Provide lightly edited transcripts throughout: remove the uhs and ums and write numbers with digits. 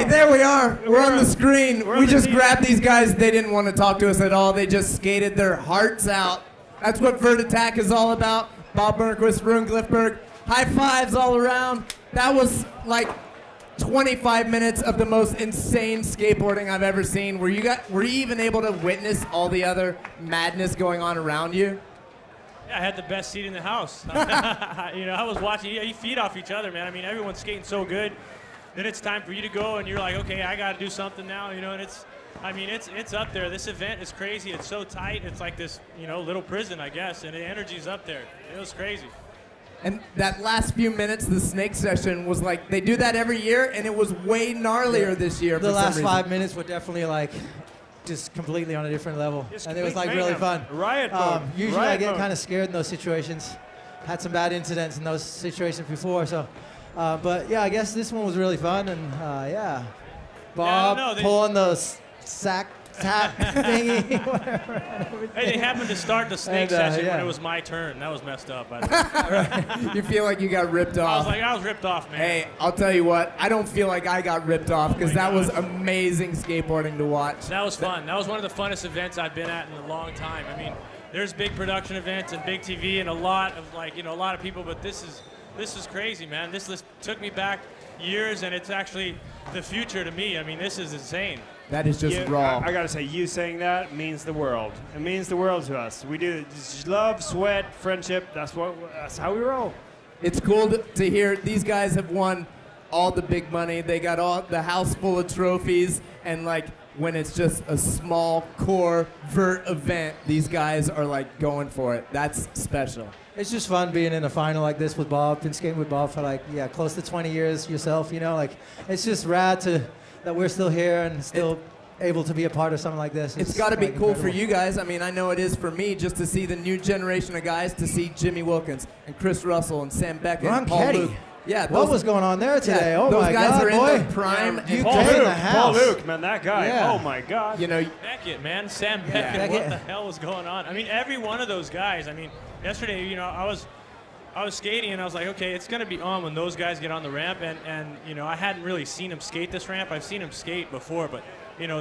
Hey, there we are. We're on the screen. We just grabbed these guys. They didn't want to talk to us at all. They just skated their hearts out. That's what Vert Attack is all about. Bob Burnquist, Rune Glifberg. High fives all around. That was like 25 minutes of the most insane skateboarding I've ever seen. Were you even able to witness all the other madness going on around you? Yeah, I had the best seat in the house. I was watching. You feed off each other, man. I mean, everyone's skating so good. Then it's time for you to go, and you're like, okay, I got to do something now. And it's up there. This event is crazy. It's so tight. It's like this, little prison, I guess, and the energy's up there. It was crazy. And that last few minutes, the snake session was like, they do that every year, and it was way gnarlier this year. The last 5 minutes were definitely like just completely on a different level. And it was like really fun. Riot mode. Usually I get kind of scared in those situations. Had some bad incidents in those situations before, so. But yeah, I guess this one was really fun, and yeah. Bob pulling those sack tap thingy, whatever. Hey, they happened to start the snake session when it was my turn. That was messed up, by the way. You feel like you got ripped off. I was ripped off, man. Hey, I'll tell you what, I don't feel like I got ripped off because that was amazing skateboarding to watch. That was fun. That was one of the funnest events I've been at in a long time. I mean, there's big production events and big TV and a lot of people, but this is crazy, man. This took me back years, and it's actually the future to me. I mean, this is insane. That is just raw. I gotta say, you saying that means the world. It means the world to us. We do just love, sweat, friendship. That's how we roll. It's cool to hear these guys have won all the big money. They got all the house full of trophies, and like when it's just a small core Vert event, these guys are like going for it. That's special. It's just fun being in a final like this with Bob. Been skating with Bob for close to 20 years yourself. It's just rad that we're still here and still able to be a part of something like this. It's got to be cool incredible for you guys. I mean, I know it is for me just to see the new generation of guys, to see Jimmy Wilkins and Chris Russell and Sam Beckett and Paul Ketty. Luke. Yeah, what was going on there today? Yeah, oh my God, those guys are boy. in their prime. You Paul in Luke, the house. Paul Luke, man, that guy. Yeah. Oh my God. Beckett, man, Sam Beckett. What the hell was going on? I mean, every one of those guys. I mean, yesterday, I was skating, and I was like, okay, it's going to be on when those guys get on the ramp, and I hadn't really seen them skate this ramp. I've seen them skate before, but,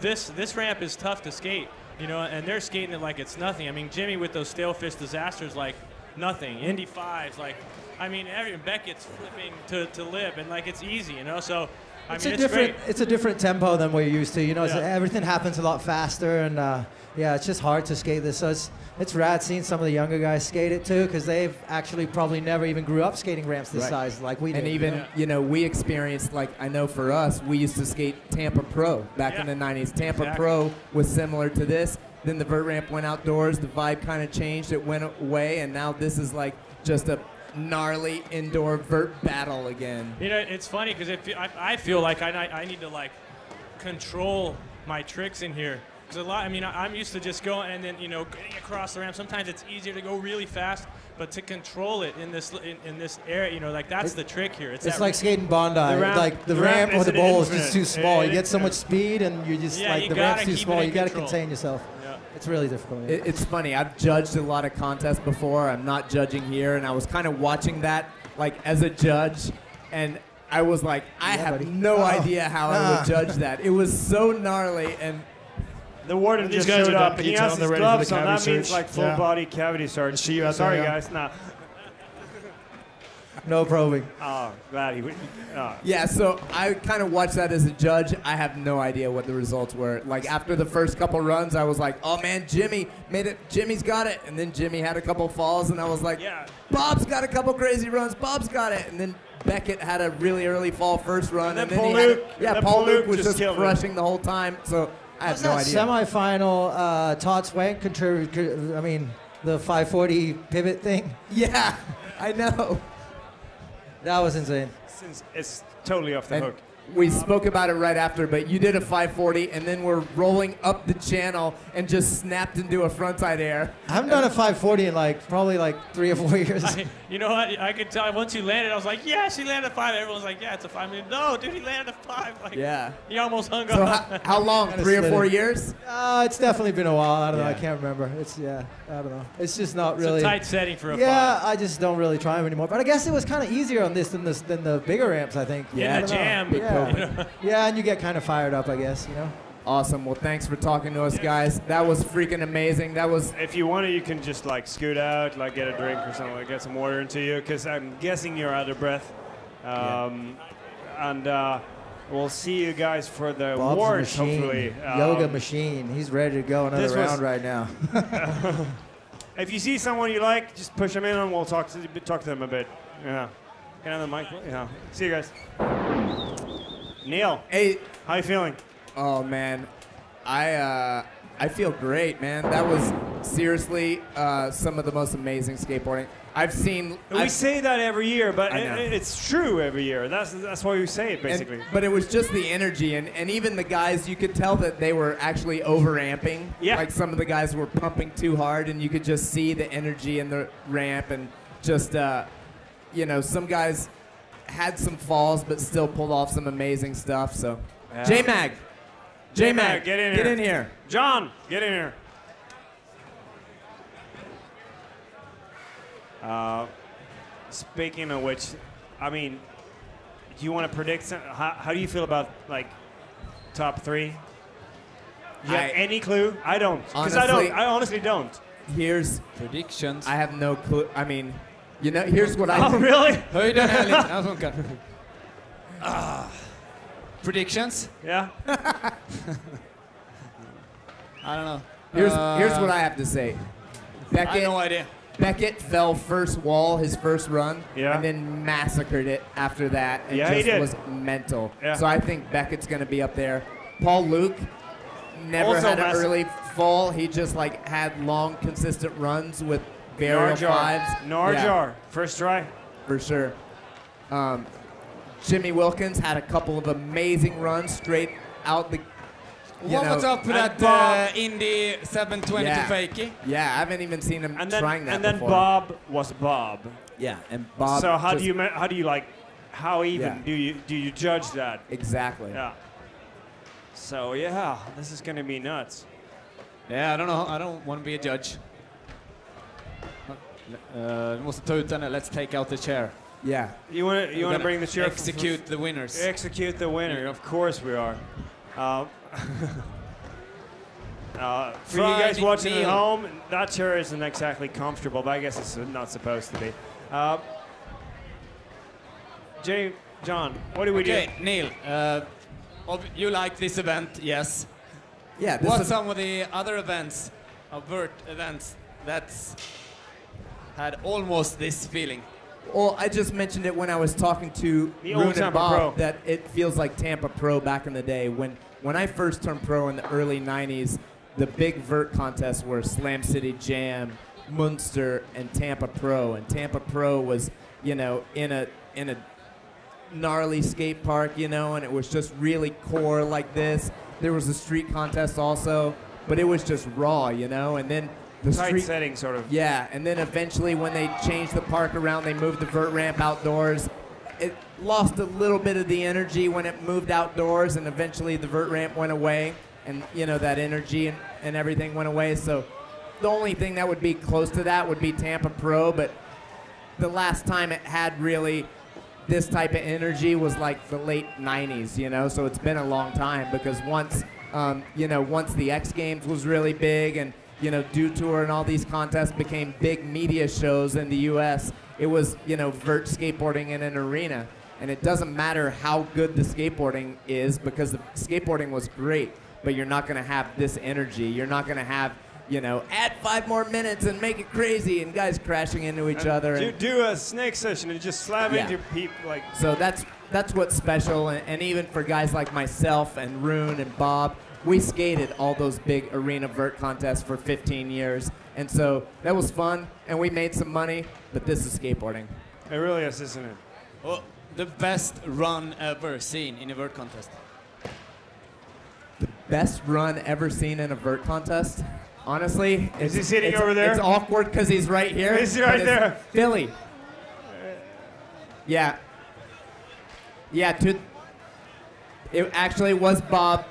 this ramp is tough to skate, and they're skating it like it's nothing. I mean, Jimmy with those stalefish disasters, like nothing. Indy 5s, like, I mean, Beckett's flipping to lip, and like it's easy, so. It's a different tempo than we're used to. Everything happens a lot faster, and it's just hard to skate this. So it's rad seeing some of the younger guys skate it too, because they've actually probably never even grew up skating ramps this size like we did. And even we experienced, like, I know for us, we used to skate Tampa Pro back in the 90s. Tampa Pro was similar to this. Then the Vert ramp went outdoors. The vibe kind of changed. It went away, and now this is like just a gnarly indoor Vert battle again. It's funny because I feel like I need to like control my tricks in here, because I'm used to just going and then getting across the ramp. Sometimes it's easier to go really fast, but to control it in this area, that's the trick here. It's like skating Bondi. The ramp or the bowl is just too small. You get so much speed, and you just the ramp's too small. You got to contain yourself. It's really difficult. It's funny. I've judged a lot of contests before. I'm not judging here, and I was kind of watching that like as a judge, and I was like, I have no idea how I would judge that. It was so gnarly, and the warden just showed up, and he has his gloves on. That means like full body cavity search. See you out Sorry, there, guys. Nah. No probing. Oh, glad he would. Yeah, so I kind of watched that as a judge. I have no idea what the results were. Like, after the first couple runs, I was like, oh, man, Jimmy made it. Jimmy's got it. And then Jimmy had a couple falls, and I was like, Bob's got a couple crazy runs. Bob's got it. And then Beckett had a really early fall first run. And then Paul Luke. Paul Luke was just crushing the whole time. So I have no idea. Semifinal, Todd Swank contributed, the 540 pivot thing. Yeah, I know. That was insane. It's totally off the hook. We spoke about it right after, but you did a 540, and then we're rolling up the channel and just snapped into a frontside air. I haven't done a 540 in probably 3 or 4 years. You know what? I could tell once you landed, I was like, yes, he landed a 5. Everyone's like, yeah, it's a 5. No, dude, he landed a 5. He almost hung up. So how long? 3 or 4 years? It's definitely been a while. I don't know. I can't remember. I don't know. It's just not really. It's a tight setting for a 5. Yeah, I just don't really try them anymore. But I guess it was kind of easier on this than the bigger ramps, I think. Yeah, the jam. coping. Yeah, and you get kind of fired up, I guess, you know. Awesome. Well, thanks for talking to us, guys. That was freaking amazing. That was. If you want to, you can just like scoot out, like get a drink or something, like get some water into you, because I'm guessing you're out of breath. And we'll see you guys for the Bob's awards, machine. hopefully. Yoga machine. He's ready to go another round right now. If you see someone you like, just push them in and we'll talk to them a bit. Yeah. Get on the mic. Yeah. See you guys. Neil. Hey. How you feeling? Oh man, I feel great, man. That was seriously some of the most amazing skateboarding I've seen. We say that every year, but it's true every year. That's why we say it, basically. But it was just the energy, and even the guys, you could tell that they were actually overamping. Yeah. Like some of the guys were pumping too hard, and you could just see the energy in the ramp, and just, you know, some guys had some falls, but still pulled off some amazing stuff. So, yeah. J-Mag, get in here. Get in here. John, get in here. Speaking of which, I mean, do you want to predict? How do you feel about like top three? Do you have any clue? I don't, because I honestly don't. Here's predictions. I have no clue. I mean, you know, here's what I. Oh, really? Predictions? Yeah. I don't know. Here's what I have to say. Beckett, I have no idea. Beckett fell first wall his first run, Yeah. and then massacred it after that, and Yeah, he just did. was mental. Yeah. So I think Beckett's going to be up there. Paul Luke never Also had an massive. early fall. He just like had long, consistent runs with variable fives. Narjar, Yeah, first try. for sure. Jimmy Wilkins had a couple of amazing runs straight out the. What's up with and that Indy 720 Yeah. to fakie? Yeah, I haven't even seen him And then, trying that and then before. Bob was Bob. Yeah, and Bob. So how just- do you like? How even Yeah. do you judge that? Exactly. Yeah. So yeah, this is gonna be nuts. Yeah, I don't know. I don't want to be a judge. Måste ta ut den. Let's take out the chair. Yeah. You want to bring the chair? Execute the winners. Execute the winner. Of course we are. For you guys watching at home, that chair isn't exactly comfortable, but I guess it's not supposed to be. John, what do we do? Okay, Neil. You like this event? Yes. Yeah. This What's is, some of the other events, Vert events, that's had almost this feeling? well, I just mentioned it when I was talking to The old Rune and Tampa Bob Pro. that it feels like Tampa Pro back in the day. When I first turned pro in the early 90s, the big vert contests were Slam City Jam, Munster, and Tampa Pro. And Tampa Pro was, you know, in a gnarly skate park, you know, and it was just really core like this. There was a street contest also, but it was just raw, you know, and then the Tight street setting, sort of. Yeah, and then eventually when they changed the park around, they moved the vert ramp outdoors. It lost a little bit of the energy when it moved outdoors, and eventually the vert ramp went away, and you know that energy and everything went away. So the only thing that would be close to that would be Tampa Pro, but the last time it had really this type of energy was like the late 90s, you know, so it's been a long time because once the X Games was really big and, you know, Dew Tour and all these contests became big media shows in the U.S., it was, you know, vert skateboarding in an arena. And it doesn't matter how good the skateboarding is because the skateboarding was great, but you're not going to have this energy. You're not going to have, you know, add 5 more minutes and make it crazy and guys crashing into each other. And do a snake session and just slam into people like. So that's what's special, and even for guys like myself and Rune and Bob, we skated all those big arena vert contests for 15 years, and so that was fun, and we made some money. But this is skateboarding. It really is, isn't it? Oh, the best run ever seen in a vert contest. Best run ever seen in a vert contest? Honestly, Is he sitting over there? It's awkward because he's right here. He's right but it's there. Philly. Yeah. Yeah. It actually was Bob.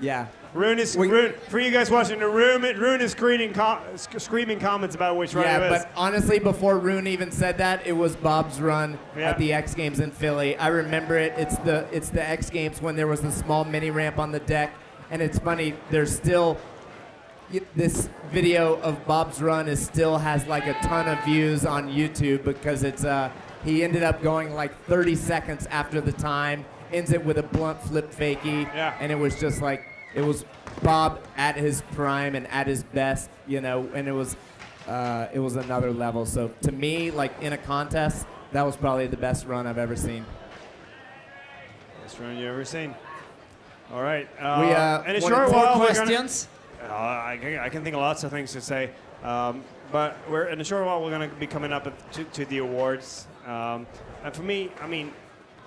Yeah. Rune is for you guys watching. Rune is screaming comments about which run it is. But honestly, before Rune even said that, it was Bob's run at the X Games in Philly. I remember it. It's the X Games when there was the small mini ramp on the deck, and it's funny. There's still this video of Bob's run still has like a ton of views on YouTube because it's he ended up going like 30 seconds after the time, ends it with a blunt flip fakie, and it was just like. It was Bob at his prime and at his best, you know, and it was another level. So to me, like in a contest, that was probably the best run I've ever seen. Best run you've ever seen. All right. In a short while, questions. I can think of lots of things to say, but in a short while we're going to be coming up to the awards. And for me, I mean,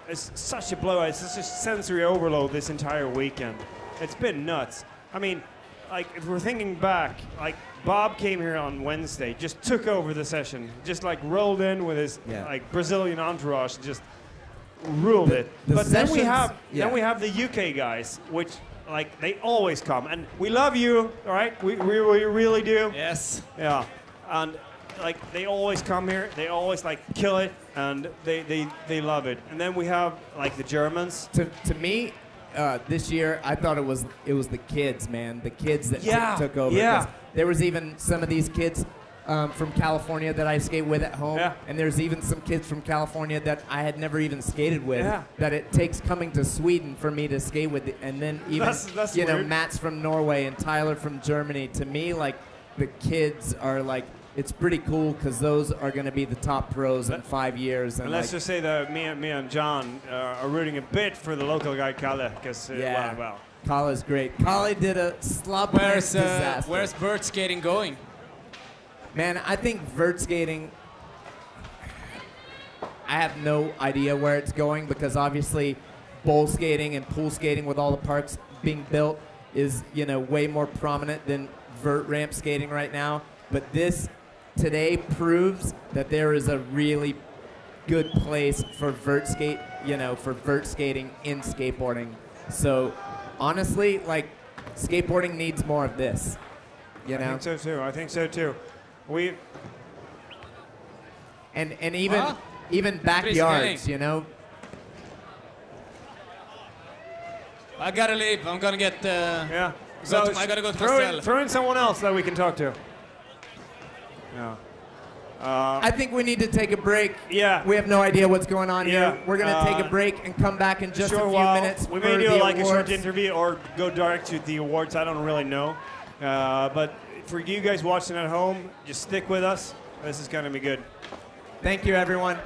it's such a blowout. It's such a sensory overload this entire weekend. It's been nuts. I mean, like, if we're thinking back, like, Bob came here on Wednesday, just took over the session, just, like, rolled in with his, like, Brazilian entourage, just ruled it. But then we have the UK guys, which, like, they always come. And we love you, all right? We really do. Yes. Yeah. And, like, they always come here. They always, like, kill it, and they love it. And then we have, like, the Germans. To me... this year, I thought it was the kids, man. The kids that took over. Yeah. There was even some of these kids from California that I skate with at home, and there's even some kids from California that I had never even skated with. That it takes coming to Sweden for me to skate with, and then even that's you know weird. Matt's from Norway and Tyler from Germany. To me, like the kids are like. It's pretty cool because those are going to be the top pros in 5 years. And let's just say that me and John are rooting a bit for the local guy, Kalle, because well. Kalle's great. Kalle did a slop disaster. Where's vert skating going? Man, I think vert skating, I have no idea where it's going because obviously bowl skating and pool skating with all the parks being built is, you know, way more prominent than vert ramp skating right now. But this today proves that there is a really good place for vert skate, you know, for vert skating in skateboarding. So honestly, like skateboarding needs more of this. You know? I think so too. And even backyards, you know. I gotta leave. I'm gonna get. So I gotta go to Castell. Throw in someone else that we can talk to. Yeah. I think we need to take a break. Yeah. We have no idea what's going on here. We're going to take a break and come back in just a few minutes. We may do like a short interview or go direct to the awards. I don't really know. But for you guys watching at home, just stick with us. This is going to be good. Thank you, everyone.